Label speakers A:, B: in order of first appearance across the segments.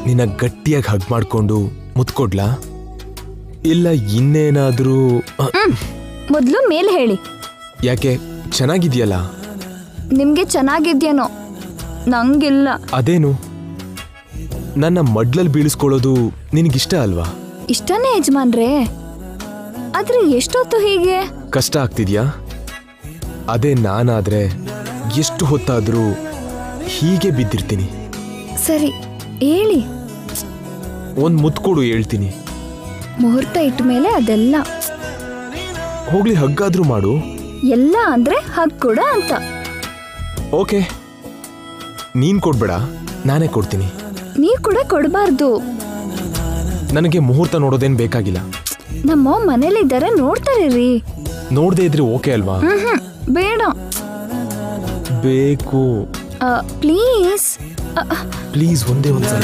A: ನಿನ್ನ ಗಟ್ಟಿಯಾಗಿ ಹಗ್ ಮಾಡ್ಕೊಂಡು ಮುತ್ಕೊಡ್ಲಾ ಇಲ್ಲ ಇನ್ನೇನಾದ್ರೂ?
B: ಮೊದಲು ಮೇಲೆ ಹೇಳಿ.
A: ಯಾಕೆ, ಚೆನ್ನಾಗಿದ್ಯಲ್ಲ?
B: ನಿಮ್ಗೆ ಚೆನ್ನಾಗಿದ್ಯೇನೋ, ನಂಗಿಲ್ಲ.
A: ಅದೇನು, ನನ್ನ ಮಡ್ಲಲ್ಲಿ ಬೀಳಿಸ್ಕೊಳ್ಳೋದು ನಿನಗಿಷ್ಟ ಅಲ್ವಾ?
B: ಇಷ್ಟನೇ ಯಜಮಾನ್ರೇ, ಆದ್ರೆ ಎಷ್ಟೊತ್ತು ಹೀಗೆ?
A: ಕಷ್ಟ ಆಗ್ತಿದ್ಯಾ? ಅದೇ ನಾನಾದ್ರೆ ಎಷ್ಟು ಹೊತ್ತಾದ್ರೂ ಹೀಗೆ ಬಿದ್ದಿರ್ತೀನಿ.
B: ಸರಿ ಹೇಳಿ.
A: ಒಂದ್ ಮುತ್ಕೊಡು ಹೇಳ್ತೀನಿ.
B: ಮುಹೂರ್ತ ಇಟ್ಟ ಮೇಲೆ ಅದೆಲ್ಲ.
A: ಹೋಗ್ಲಿ, ಹಗ್ಗಾದ್ರೂ ಮಾಡು.
B: ಎಲ್ಲ ಅಂದ್ರೆ ಹಗ್ ಕೊಡ ಅಂತ.
A: ಓಕೆ, ನೀನ್ ಕೊಡ್ಬೇಡ, ನಾನೇ ಕೊಡ್ತೀನಿ.
B: ನೀವ್ ಕೂಡ ಕೊಡಬಾರ್ದು.
A: ನನಗೆ ಮುಹೂರ್ತ ನೋಡೋದೇನ್ ಬೇಕಾಗಿಲ್ಲ.
B: ನಮ್ಮ ಮನೇಲಿದ್ದಾರೆ, ನೋಡ್ತಾರೆ ರೀ.
A: ನೋಡ್ದೇ ಇದ್ರೆ ಓಕೆ ಅಲ್ವಾ?
B: ಬೇಡ.
A: ಬೇಕು.
B: ಪ್ಲೀಸ್
A: ಪ್ಲೀಸ್, ಒಂದೇ ಒಂದ್ಸಲ.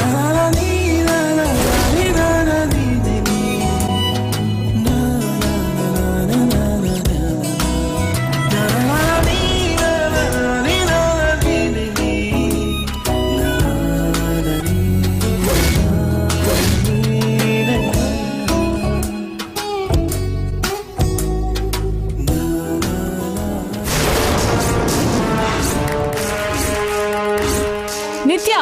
C: ನಿತ್ಯ,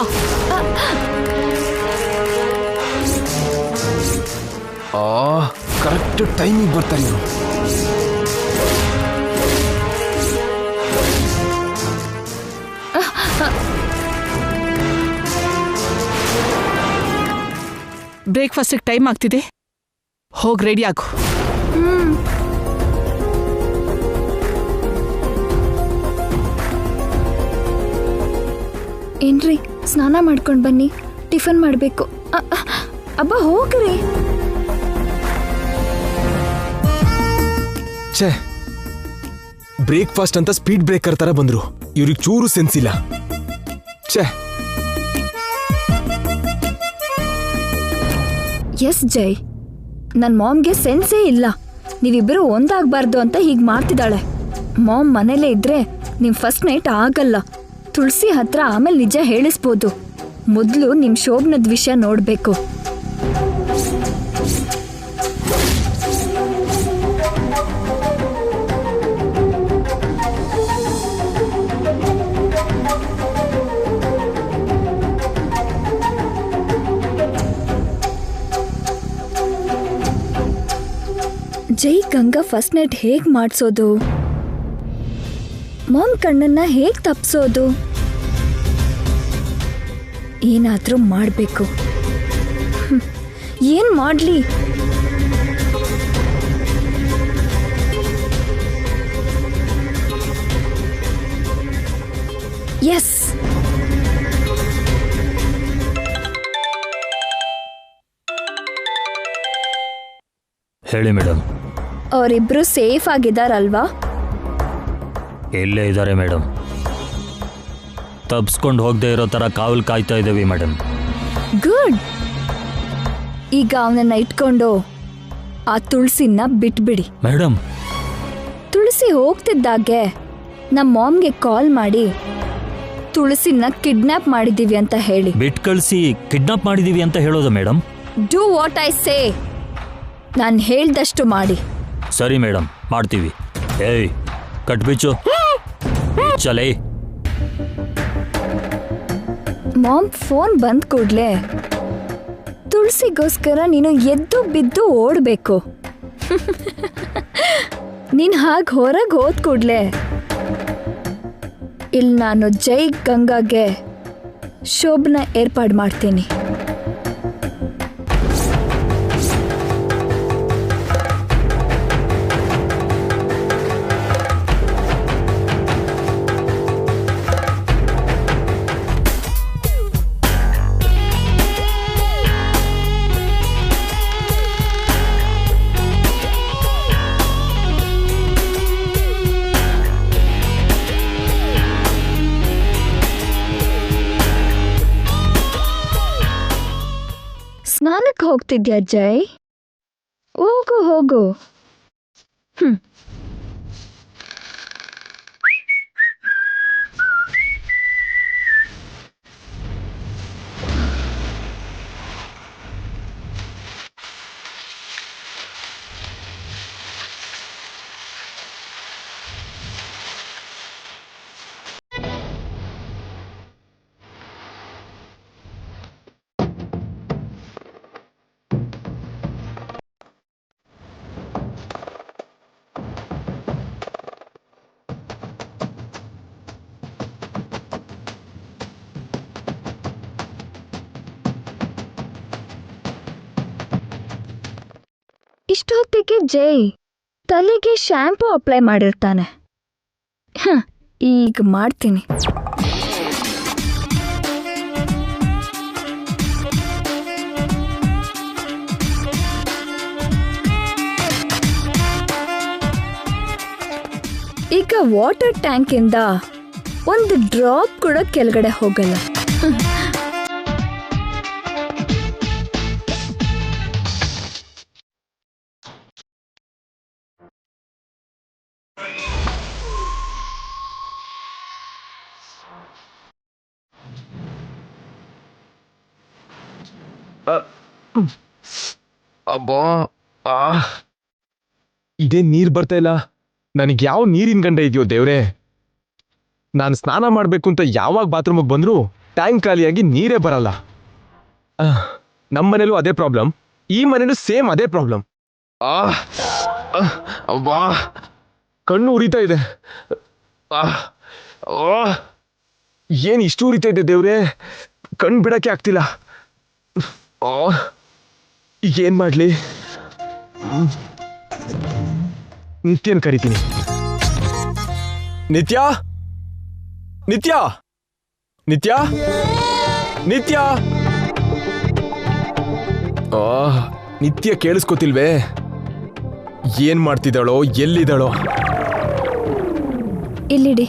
A: ಕರೆಕ್ಟ್ ಟೈಮಿಗೆ ಬರ್ತಾರೆ ಇವರು.
C: ಬ್ರೇಕ್ಫಾಸ್ಟಿಗೆ ಟೈಮ್ ಆಗ್ತಿದೆ, ಹೋಗಿ ರೆಡಿ ಆಗು.
B: ಏನ್ರಿ, ಸ್ನಾನ ಮಾಡ್ಕೊಂಡ್ ಬನ್ನಿ, ಟಿಫನ್ ಮಾಡ್ಬೇಕು. ಅಬ್ಬ ಹೋಗ್ರಿ.
A: ಛೇ, ಬ್ರೇಕ್ಫಾಸ್ಟ್ ಅಂತ ಸ್ಪೀಡ್ ಬ್ರೇಕರ್ ತರ ಬಂದ್ರು. ಇವ್ರಿಗೆ ಚೂರು ಸೆನ್ಸ್ ಇಲ್ಲ. ಛೇ.
B: ಎಸ್ ಜೈ, ನನ್ ಮಾಮ್ಗೆ ಸೆನ್ಸೇ ಇಲ್ಲ. ನೀವಿಬ್ಬರು ಒಂದಾಗಬಾರ್ದು ಅಂತ ಹೀಗೆ ಮಾಡ್ತಿದ್ದಾಳೆ. ಮಾಮ್ ಮನೇಲೇ ಇದ್ರೆ ನಿಮ್ ಫಸ್ಟ್ ನೈಟ್ ಆಗಲ್ಲ. ತುಳಸಿ ಹತ್ರ ಆಮೇಲೆ ನಿಜ ಹೇಳಿಸ್ಬೋದು. ಮೊದಲು ನಿಮ್ ಶೋಭನದ ವಿಷಯ ನೋಡ್ಬೇಕು. ಜೈ ಗಂಗಾ ಫಸ್ಟ್ ನೈಟ್ ಹೇಗ್ ಮಾಡ್ಸೋದು? ಮಾಮ್ ಕಣ್ಣನ್ನ ಹೇಗ್ ತಪ್ಸೋದು? ಏನಾದ್ರೂ ಮಾಡ್ಬೇಕು. ಏನ್ ಮಾಡ್ಲಿ? ಎಸ್,
D: ಹೇಳಿ ಮೇಡಮ್.
B: ಅವರಿಬ್ರು ಸೇಫ್ ಆಗಿದಾರಲ್ವಾ?
D: ಎಲ್ಲೇ ಇದ್ದಾರೆ ಮೇಡಮ್. ತಪ್ಸ್ಕೊಂಡು ಹೋಗದೆ ಇರೋ ಥರ ಕಾವಲು ಕಾಯ್ತಾ ಇದ್ದೀವಿ ಮೇಡಮ್.
B: ಗುಡ್. ಈಗ ಅವನನ್ನ ಇಟ್ಕೊಂಡು ಆ ತುಳಸಿನ ಬಿಟ್ಬಿಡಿ.
D: ಮೇಡಮ್,
B: ತುಳಸಿ ಹೋಗ್ತಿದ್ದಾಗೆ ನಮ್ಮ ಮಾಮ್ಗೆ ಕಾಲ್ ಮಾಡಿ ತುಳಸಿನ ಕಿಡ್ನಾಪ್ ಮಾಡಿದೀವಿ ಅಂತ ಹೇಳಿ.
D: ಬಿಟ್ ಕಳಿಸಿ ಕಿಡ್ನಾಪ್ ಮಾಡಿದೀವಿ ಅಂತ ಹೇಳೋದು madam?
B: Do what I say. ನಾನು ಹೇಳ್ದಷ್ಟು ಮಾಡಿ.
D: ಸರಿ ಮೇಡಮ್, ಮಾಡ್ತೀವಿ. ಏಯ್, ಕಟ್ಬಿಚ್ಚು. ಚಲೇ.
B: ಮಾಮ್ ಫೋನ್ ಬಂದ್ ಕೂಡ್ಲೆ ತುಳಸಿಗೋಸ್ಕರ ನೀನು ಎದ್ದು ಬಿದ್ದು ಓಡ್ಬೇಕು. ನೀನ್ ಹಾಗೆ ಹೊರಗೆ ಹೋದ್ ಕೂಡ್ಲೆ ಇಲ್ಲಿ ನಾನು ಜೈ ಗಂಗಾಗೆ ಶೋಭನ ಏರ್ಪಾಡು ಮಾಡ್ತೀನಿ. ಸ್ನಾನಕ್ಕೆ ಹೋಗ್ತಿದ್ಯಾ ಜೈ? ಹೋಗು ಹೋಗು. ಇಷ್ಟೊತ್ತಿಗೆ ಜೈ ತಲೆಗೆ ಶ್ಯಾಂಪೂ ಅಪ್ಲೈ ಮಾಡಿರ್ತಾನೆ. ಈಗ ಮಾಡ್ತೀನಿ. ಈಗ ವಾಟರ್ ಟ್ಯಾಂಕ್ ಇಂದ ಒಂದು ಡ್ರಾಪ್ ಕೂಡ ಕೆಳಗಡೆ ಹೋಗಲ್ಲ.
A: ಅಬ್ಬಾ ಇದೇ ನೀರ್ ಬರ್ತಾ ಇಲ್ಲ. ನನಗೆ ಯಾವ ನೀರಿನ ಗಂಡ ಇದೆಯೋ ದೇವ್ರೆ. ನಾನು ಸ್ನಾನ ಮಾಡ್ಬೇಕು ಅಂತ ಯಾವಾಗ ಬಾತ್ರೂಮಿಗೆ ಬಂದ್ರು ಟ್ಯಾಂಕ್ ಖಾಲಿಯಾಗಿ ನೀರೇ ಬರಲ್ಲ. ನಮ್ಮ ಮನೇಲೂ ಅದೇ ಪ್ರಾಬ್ಲಮ್, ಈ ಮನೇಲೂ ಸೇಮ್ ಅದೇ ಪ್ರಾಬ್ಲಮ್. ಅಬ್ಬಾ ಕಣ್ಣು ಉರಿತಾ ಇದೆ. ಏನ್ ಇಷ್ಟು ಉರಿತಾ ಇದೆ ದೇವ್ರೆ, ಕಣ್ಣು ಬಿಡಕ್ಕೆ ಆಗ್ತಿಲ್ಲ. ಈಗ ಏನ್ ಮಾಡ್ಲಿ? ನಿತ್ಯನ್ ಕರಿತೀನಿ. ನಿತ್ಯ ನಿತ್ಯ ನಿತ್ಯ ನಿತ್ಯ ನಿತ್ಯ ಕೇಳಿಸ್ಕೊತಿಲ್ವೇ? ಏನ್ ಮಾಡ್ತಿದ್ದಾಳೋ, ಎಲ್ಲಿದ್ದಾಳೋ?
B: ಇಲ್ಲಿಡಿ.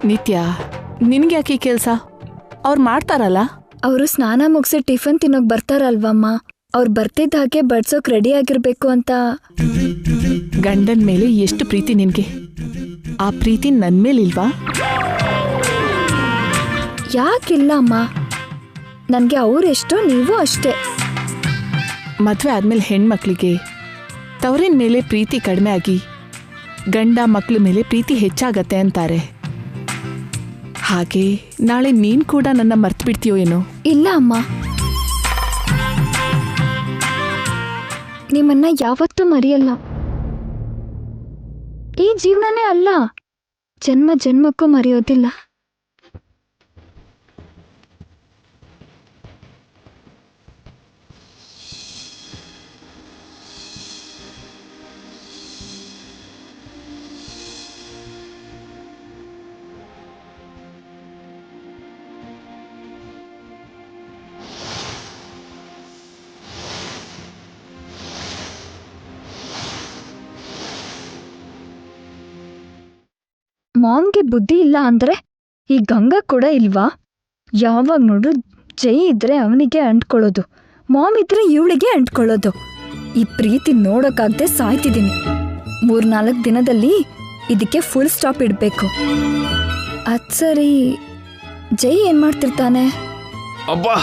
C: ನಿತ್ಯ, ನಿನ್ಗೆ ಯಾಕೆ ಕೆಲಸ? ಅವ್ರು ಮಾಡ್ತಾರಲ್ಲ.
B: ಅವರು ಸ್ನಾನ ಮುಗಿಸಿ ಟಿಫನ್ ತಿನ್ನೋಕ್ ಬರ್ತಾರಲ್ವಮ್ಮ, ಅವ್ರು ಬರ್ತಿದ್ದ ಹಾಗೆ ಬಡ್ಸೋಕ್ ರೆಡಿ ಆಗಿರ್ಬೇಕು ಅಂತ.
C: ಗಂಡನ ಮೇಲೆ ಎಷ್ಟು ಪ್ರೀತಿ ನಿನ್ಗೆ, ಆ ಪ್ರೀತಿ ನನ್ ಮೇಲಿಲ್ವಾ?
B: ಯಾಕಿಲ್ಲ ಅಮ್ಮ, ನನ್ಗೆ ಅವರೆಷ್ಟೋ ನೀವು ಅಷ್ಟೇ.
C: ಮದ್ವೆ ಆದ್ಮೇಲೆ ಹೆಣ್ಮಕ್ಳಿಗೆ ತವರಿನ ಮೇಲೆ ಪ್ರೀತಿ ಕಡಿಮೆ ಆಗಿ ಗಂಡ ಮಕ್ಳ ಮೇಲೆ ಪ್ರೀತಿ ಹೆಚ್ಚಾಗತ್ತೆ ಅಂತಾರೆ. ಹಾಗೆ ನಾಳೆ ನೀನ್ ಕೂಡ ನನ್ನ ಮರ್ತು ಬಿಡ್ತೀಯೋ ಏನೋ?
B: ಇಲ್ಲ ಅಮ್ಮ, ನಿಮ್ಮನ್ನ ಯಾವತ್ತೂ ಮರೆಯಲ್ಲ. ಈ ಜೀವನನೇ ಅಲ್ಲ, ಜನ್ಮ ಜನ್ಮಕ್ಕೂ ಮರೆಯೋದಿಲ್ಲ. ಮಾಮ್ಗೆ ಬುದ್ಧಿ ಇಲ್ಲ ಅಂದ್ರೆ ಈ ಗಂಗಾ ಕೂಡ ಇಲ್ವಾ? ಯಾವಾಗ ನೋಡು ಜೈ ಇದ್ರೆ ಅವನಿಗೆ ಅಂಟ್ಕೊಳ್ಳೋದು, ಮಾಮ್ ಇದ್ರೆ ಇವಳಿಗೆ ಅಂಟ್ಕೊಳ್ಳೋದು. ಈ ಪ್ರೀತಿ ನೋಡೋಕ್ಕಾಗದೆ ಸಾಯ್ತಿದ್ದೀನಿ. 3-4 ದಿನದಲ್ಲಿ ಇದಕ್ಕೆ ಫುಲ್ ಸ್ಟಾಪ್ ಇಡಬೇಕು. ಅದ್ ಸರಿ, ಜೈ ಏನ್ ಮಾಡ್ತಿರ್ತಾನೆ?
A: ಅಬ್ಬಾ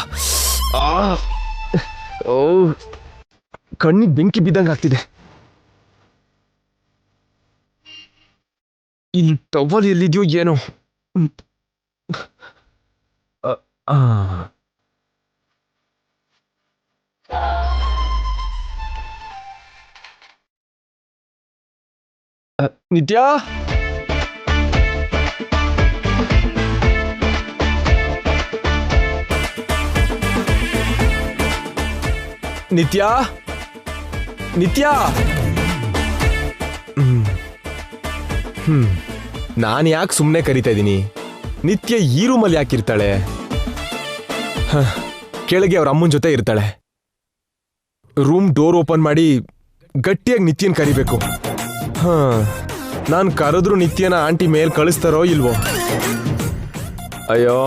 A: ಕಣ್ಣಿಗೆ ಬೆಂಕಿ ಬಿದ್ದಂಗೆ ಆಗ್ತಿದೆ. ಇಲ್ಲಿ ಟವಲ್ ಎಲ್ಲಿದ್ಯೋ ಏನೋ. ನಿತ್ಯ ನಿತ್ಯ ನಿತ್ಯ ನಾನು ಯಾಕೆ ಸುಮ್ಮನೆ ಕರಿತಾ ಇದ್ದೀನಿ? ನಿತ್ಯ ಈ ರೂಮಲ್ಲಿ ಯಾಕಿರ್ತಾಳೆ? ಕೆಳಗೆ ಅವ್ರ ಅಮ್ಮನ ಜೊತೆ ಇರ್ತಾಳೆ. ರೂಮ್ ಡೋರ್ ಓಪನ್ ಮಾಡಿ ಗಟ್ಟಿಯಾಗಿ ನಿತ್ಯನ್ ಕರಿಬೇಕು. ನಾನು ಕರೆದ್ರು ನಿತ್ಯನ ಆಂಟಿ ಮೇಲ್ ಕಳಿಸ್ತಾರೋ ಇಲ್ವೋ? ಅಯ್ಯೋ,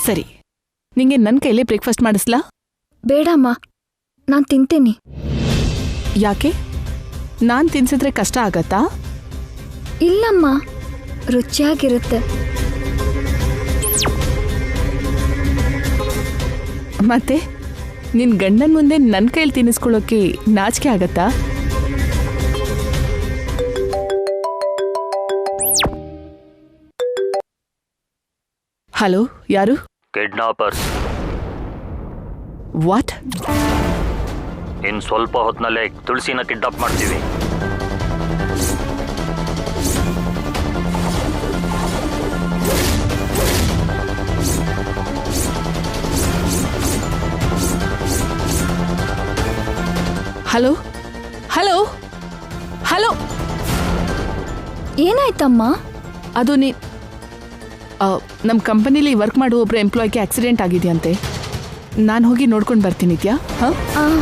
C: ಸರಿ, ನಿಂಗೆ ನನ್ನ ಕೈಲೇ ಬ್ರೇಕ್ಫಾಸ್ಟ್ ಮಾಡಿಸ್ಲಾ?
B: ಬೇಡಮ್ಮ, ನಾನು ತಿಂತೀನಿ.
C: ಯಾಕೆ? ನಾನ್ ತಿನ್ಸಿದ್ರೆ ಕಷ್ಟ ಆಗತ್ತಾ?
B: ಇಲ್ಲಮ್ಮ, ರುಚಿಯಾಗಿರುತ್ತೆ.
C: ಮತ್ತೆ ನಿನ್ ಗಂಡನ ಮುಂದೆ ನನ್ನ ಕೈಲಿ ತಿನ್ನಿಸ್ಕೊಳ್ಳೋಕೆ ನಾಚಿಕೆ ಆಗತ್ತಾ? ಹಲೋ, ಯಾರು?
D: ಕಿಡ್ನಾಪರ್ಸ್.
C: ವಾಟ್?
D: ಇನ್ನು ಸ್ವಲ್ಪ ಹೊತ್ತಿನಲ್ಲೇ ತುಳಸಿನ ಕಿಡ್ನಾಪ್ ಮಾಡ್ತೀವಿ.
C: ಹಲೋ ಹಲೋ ಹಲೋ,
B: ಏನಾಯ್ತಮ್ಮ?
C: ಅದು ನಮ್ಮ ಕಂಪನಿಲಿ ವರ್ಕ್ ಮಾಡುವ ಒಬ್ಬರು ಎಂಪ್ಲಾಯ್ಗೆ ಆಕ್ಸಿಡೆಂಟ್ ಆಗಿದೆಯಂತೆ. ನಾನು ಹೋಗಿ ನೋಡ್ಕೊಂಡು ಬರ್ತೀನಿ ನಿತ್ಯ. ಹಾಂ,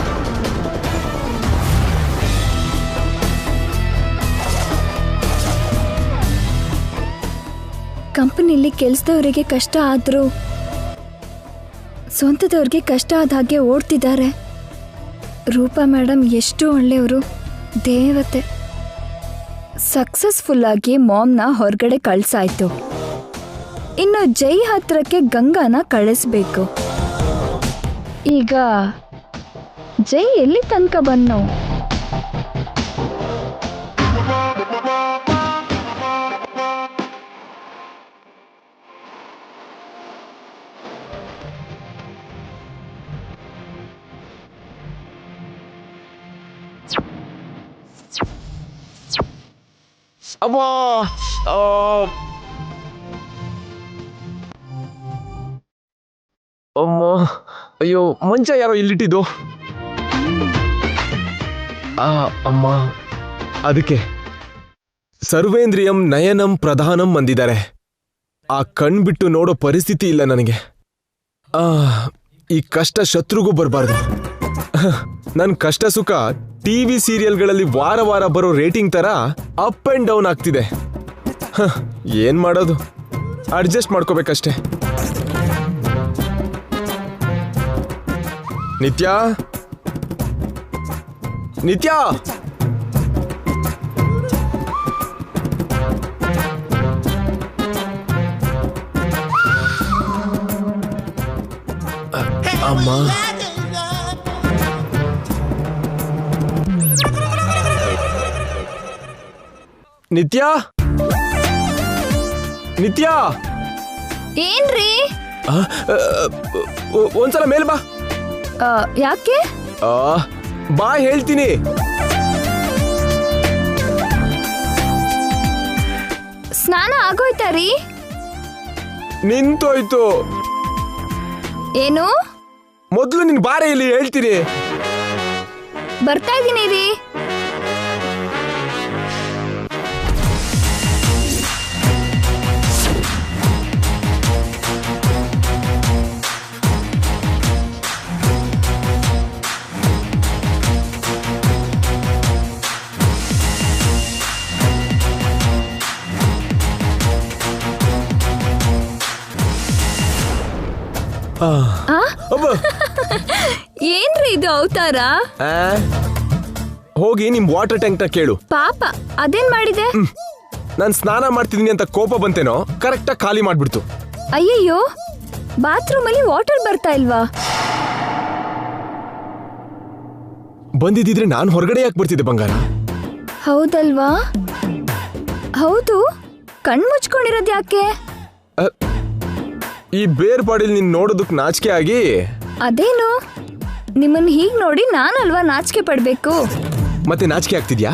B: ಕಂಪನಿಲಿ ಕೆಲ್ಸದವರಿಗೆ ಕಷ್ಟ ಆದ್ರೂ ಸ್ವಂತದವ್ರಿಗೆ ಕಷ್ಟ ಆದ ಹಾಗೆ ಓಡ್ತಿದ್ದಾರೆ. ರೂಪಾ ಮೇಡಮ್ ಎಷ್ಟು ಒಳ್ಳೆಯವರು, ದೇವತೆ. ಸಕ್ಸಸ್ಫುಲ್ ಆಗಿ ಮಾಮ್ನ ಹೊರಗಡೆ ಕಳ್ಸಾಯ್ತು. ಇನ್ನು ಜೈ ಹತ್ರಕ್ಕೆ ಗಂಗಾನ ಕಳಿಸ್ಬೇಕು. ಈಗ ಜೈ ಎಲ್ಲಿ ತನಕ ಬನ್ನು?
A: ಅಬ್ಬಾ, ಅಮ್ಮ, ಅಯ್ಯೋ ಮಂಚ ಯಾರೋ ಇಲ್ಲಿಟ್ಟಿದ್ದು. ಅಮ್ಮ, ಅದಕ್ಕೆ ಸರ್ವೇಂದ್ರಿಯಂ ನಯನಂ ಪ್ರಧಾನಂ ಅಂದಿದ್ದಾರೆ. ಆ ಕಣ್ಬಿಟ್ಟು ನೋಡೋ ಪರಿಸ್ಥಿತಿ ಇಲ್ಲ ನನಗೆ. ಈ ಕಷ್ಟ ಶತ್ರುಗೂ ಬರಬಾರ್ದು. ನನ್ನ ಕಷ್ಟ ಸುಖ ಟಿವಿ ಸೀರಿಯಲ್ಗಳಲ್ಲಿ ವಾರ ವಾರ ಬರೋ ರೇಟಿಂಗ್ ತರ ಅಪ್ ಅಂಡ್ ಡೌನ್ ಆಗ್ತಿದೆ. ಏನ್ ಮಾಡೋದು, ಅಡ್ಜಸ್ಟ್ ಮಾಡ್ಕೋಬೇಕಷ್ಟೆ. ನಿತ್ಯ, ನಿತ್ಯ, ಅಮ್ಮ, ನಿತ್ಯ, ನಿತ್ಯ,
B: ಏನ್ರಿ?
A: ಒಂದ್ಸಲ ಮೇಲ್ ಬಾ.
B: ಯಾಕೆ?
A: ಬಾ ಹೇಳ್ತೀನಿ.
B: ಸ್ನಾನ ಆಗೋಯ್ತಾ ರೀ?
A: ನಿಂತೋಯ್ತು.
B: ಏನು?
A: ಮೊದ್ಲು ನಿನ್ ಬಾರೆ ಇಲ್ಲಿ ಹೇಳ್ತೀನಿ.
B: ಬರ್ತಾ ಇದೀನಿ ರೀ. ಏನ್ರಿ ಇದು ಅವತಾರ?
A: ಹೋಗಿ ನಿಮ್ ವಾಟರ್ ಟ್ಯಾಂಕ್ ನ ಕೇಳು.
B: ಪಾಪ, ಅದೇನ್ ಮಾಡಿದೆ?
A: ನಾನ್ ಸ್ನಾನ ಮಾಡ್ತಿದೀನಿ ಅಂತ ಕೋಪ ಬಂತೇನೋ, ಕರೆಕ್ಟಾಗಿ ಖಾಲಿ ಮಾಡ್ಬಿಡ್ತು.
B: ಅಯ್ಯಯ್ಯೋ, ಬಾತ್ರೂಮ್ ಅಲ್ಲಿ ವಾಟರ್ ಬರ್ತಾ ಇಲ್ವಾ?
A: ಬಂದಿದ್ರೆ ನಾನು ಹೊರಗಡೆ ಯಾಕೆ ಬರ್ತಿದ್ದೆ ಬಂಗಾರ?
B: ಹೌದಲ್ವಾ? ಹೌದು, ಕಣ್ ಮುಚ್ಕೊಂಡಿರೋದ್ ಯಾಕೆ?
A: ಈ ಬೇರ್ಪಾಡಿಲ್ ನಿನ್ ನೋಡೋದಕ್ ನಾಚಿಕೆ ಆಗಿ.
B: ಅದೇನು, ನಿಮ್ಮನ್ನ ಹೀಗ್ ನೋಡಿ ನಾನಲ್ವಾ ನಾಚಿಕೆ ಪಡ್ಬೇಕು?
A: ಮತ್ತೆ ನಾಚಿಕೆ ಆಗ್ತಿದ್ಯಾ?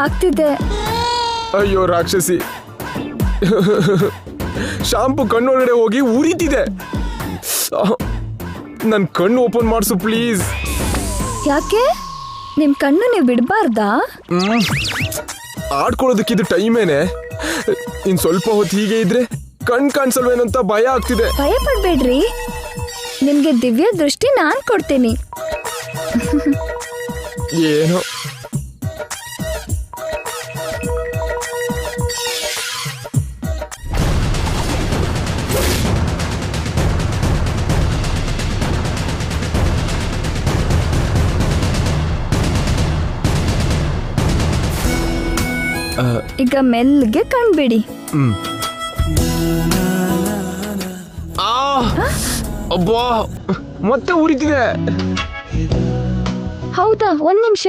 B: ಆಗ್ತಿದೆ.
A: ಅಯ್ಯೋ ರಾಕ್ಷಸಿ, ಶಾಂಪು ಕಣ್ಣೊಳಗಡೆ ಹೋಗಿ ಉರಿತಿದೆ. ನನ್ ಕಣ್ಣು ಓಪನ್ ಮಾಡಿಸು ಪ್ಲೀಸ್.
B: ಯಾಕೆ? ನಿಮ್ ಕಣ್ಣು ನೀವು ಬಿಡಬಾರ್ದಾ?
A: ಆಡ್ಕೊಳ್ಳೋದಕ್ಕಿದು ಟೈಮೇನೆ. ಇನ್ ಸ್ವಲ್ಪ ಹೊತ್ತು ಹೀಗೆ ಇದ್ರೆ ಕಣ್ ಕಾಣಿಸಲ್ವೇನಂತ ಭಯ ಆಗ್ತಿದೆ.
B: ಭಯ ಪಡ್ಬೇಡ್ರಿ, ನಿಮ್ಗೆ ದಿವ್ಯ ದೃಷ್ಟಿ ನಾನ್ ಕೊಡ್ತೀನಿ.
A: ಏನೋ
B: ಈಗ ಮೆಲ್ಗೆ ಕಣ್ಬಿಡಿ.
A: ಅಬ್ಬಾ, ಮತ್ತೆ ಉರಿತಿದೆ.
B: ಹೌದಾ? ಒಂದ್ ನಿಮಿಷ.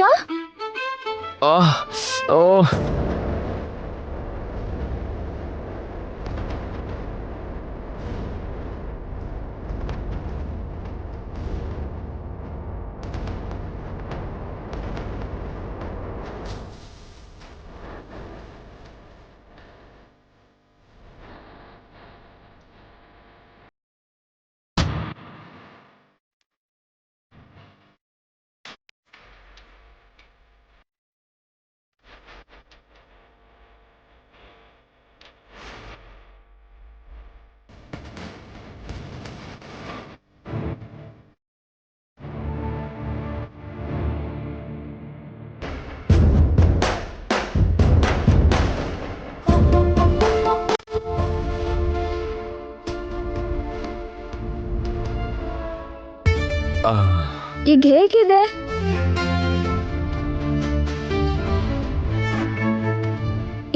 B: ಈಗ ಹೇಗಿದೆ?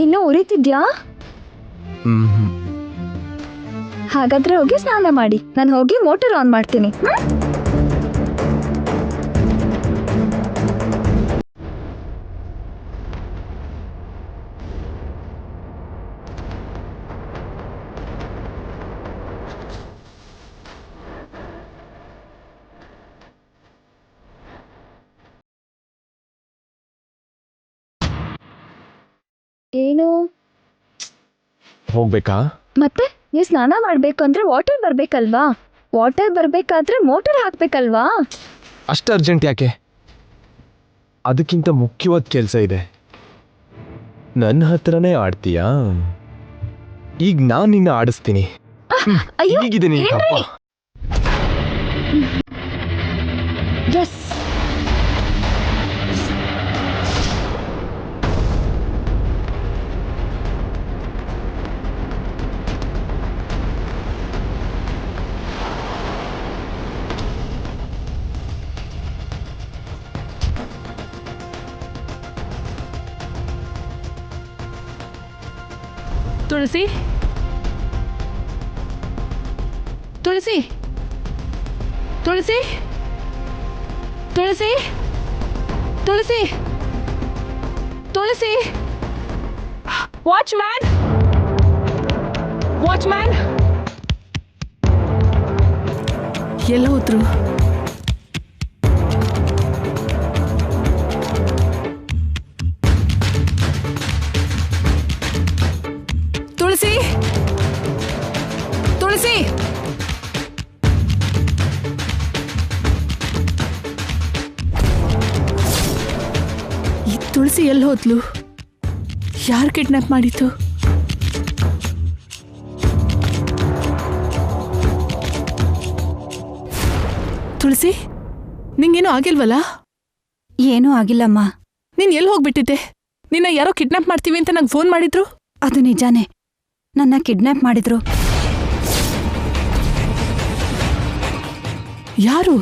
B: ಇನ್ನು ಉರಿತಿದ್ಯಾ? ಹಾಗಾದ್ರೆ ಹೋಗಿ ಸ್ನಾನ ಮಾಡಿ, ನಾನು ಹೋಗಿ ಮೋಟರ್ ಆನ್ ಮಾಡ್ತೀನಿ. ಏನು
A: ಹೋಗ್ಬೇಕಾ?
B: ಮತ್ತೆ ನೀವು ಸ್ನಾನ ಮಾಡ್ಬೇಕು ಅಂದ್ರೆ ವಾಟರ್ ಬರ್ಬೇಕಲ್ವಾ? ವಾಟರ್ ಬರ್ಬೇಕಾದ್ರೆ ಮೋಟರ್ ಹಾಕ್ಬೇಕಲ್ವಾ?
A: ಅಷ್ಟು ಅರ್ಜೆಂಟ್ ಯಾಕೆ? ಅದಕ್ಕಿಂತ ಮುಖ್ಯವಾದ ಕೆಲಸ ಇದೆ. ನನ್ನ ಹತ್ರನೇ ಆಡ್ತೀಯಾ? ಈಗ ನಾನು ನಿನ್ನ ಆಡಿಸ್ತೀನಿ.
B: ಅಯ್ಯೋ,
A: ಹೀಗಿದೆ ನಿನ್ನ ಕಪ್ಪ.
B: ಎಸ್.
C: ತುಳಸಿ, ತುಳಸಿ, ತುಳಸಿ, ತುಳಸಿ, ತುಳಸಿ, ತುಳಸಿ, ವಾಚ್ಮ್ಯಾನ್, ವಾಚ್ಮ್ಯಾನ್, ಎಲ್ಲ ಹೋದ್ರು? ತುಳಸಿ, ತುಳಸಿ, ಈ ತುಳಸಿ ಎಲ್ಲಿ ಹೋದ್ಲು? ಯಾರು ಕಿಡ್ನಾಪ್ ಮಾಡಿತ್ತು? ತುಳಸಿ, ನಿಂಗೇನು ಆಗಿಲ್ವಲ್ಲ?
E: ಏನೂ ಆಗಿಲ್ಲಮ್ಮ.
C: ನೀನ್ ಎಲ್ಲಿ ಹೋಗ್ಬಿಟ್ಟಿದ್ದೆ? ನಿನ್ನ ಯಾರೋ ಕಿಡ್ನಾಪ್ ಮಾಡ್ತೀವಿ ಅಂತ ನಂಗೆ ಫೋನ್ ಮಾಡಿದ್ರು.
E: ಅದು ನಿಜಾನೇ, ನನ್ನ ಕಿಡ್ನಾಪ್ ಮಾಡಿದ್ರು.
C: ಯಾರು?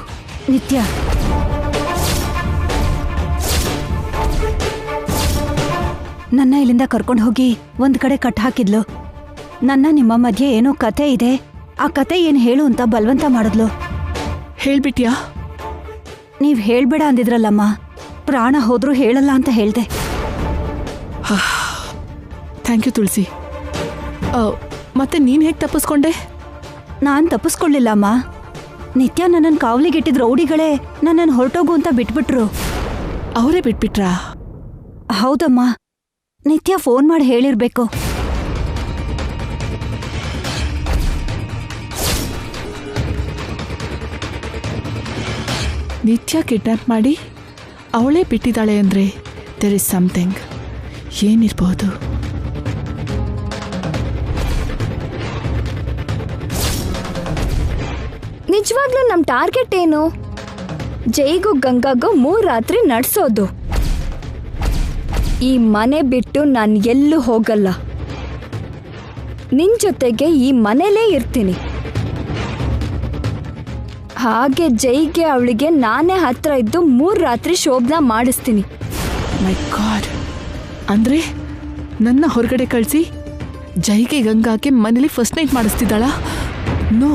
E: ನಿತ್ಯ. ನನ್ನ ಇಲ್ಲಿಂದ ಕರ್ಕೊಂಡು ಹೋಗಿ ಒಂದ್ ಕಡೆ ಕಟ್ ಹಾಕಿದ್ಲು. ನನ್ನ ನಿಮ್ಮ ಮಧ್ಯೆ ಏನೋ ಕತೆ ಇದೆ, ಆ ಕತೆ ಏನ್ ಹೇಳು ಅಂತ ಬಲವಂತ ಮಾಡಿದ್ಲು.
C: ಹೇಳ್ಬಿಟ್ಯಾ?
E: ನೀವ್ ಹೇಳ್ಬೇಡ ಅಂದಿದ್ರಲ್ಲಮ್ಮ, ಪ್ರಾಣ ಹೋದ್ರೂ ಹೇಳಲ್ಲ ಅಂತ ಹೇಳ್ದೆ.
C: ಥ್ಯಾಂಕ್ ಯು ತುಳಸಿ. ಮತ್ತೆ ನೀನ್ ಹೇಗೆ ತಪ್ಪಿಸ್ಕೊಂಡೆ?
E: ನಾನ್ ತಪ್ಪಿಸ್ಕೊಳ್ಳಿಲ್ಲಮ್ಮ. ನಿತ್ಯ ನನ್ನನ್ನು ಕಾವಲಿಗಿಟ್ಟಿದ್ ರೌಡಿಗಳೇ ನನ್ನನ್ನು ಹೊರಟೋಗು ಅಂತ ಬಿಟ್ಬಿಟ್ರು.
C: ಅವರೇ ಬಿಟ್ಬಿಟ್ರಾ?
E: ಹೌದಮ್ಮ, ನಿತ್ಯ ಫೋನ್ ಮಾಡಿ ಹೇಳಿರ್ಬೇಕು.
C: ನಿತ್ಯ ಕಿಡ್ನಾಪ್ ಮಾಡಿ ಅವಳೇ ಬಿಟ್ಟಿದ್ದಾಳೆ ಅಂದ್ರೆ ದೇರ್ ಇಸ್ ಸಮಥಿಂಗ್. ಏನಿರ್ಬೋದು?
B: ನಿಜವಾಗ್ಲೂ ನಮ್ಮ ಟಾರ್ಗೆಟ್ ಏನು? ಜೈಗೂ ಗಂಗಾಗೂ 3 ರಾತ್ರಿ ನಡ್ಸೋದು. ಈ ಮನೆ ಬಿಟ್ಟು ನಾನು ಎಲ್ಲೂ ಹೋಗಲ್ಲ. ನಿನ್ ಜೊತೆಗೆ ಈ ಮನೇಲೇ ಇರ್ತೀನಿ. ಹಾಗೆ ಜೈಗೆ ಅವಳಿಗೆ ನಾನೇ ಹತ್ರ ಇದ್ದು 3 ರಾತ್ರಿ ಶೋಭನ ಮಾಡಿಸ್ತೀನಿ.
C: ಮೈ ಗಾಡ್, ಅಂದ್ರೆ ನನ್ನ ಹೊರಗಡೆ ಕಳಿಸಿ ಜೈಗೆ ಗಂಗಾಗೆ ಮನೇಲಿ ಫಸ್ಟ್ ನೈಟ್ ಮಾಡಿಸ್ತಿದ್ದಾಳಾ? ನೋ.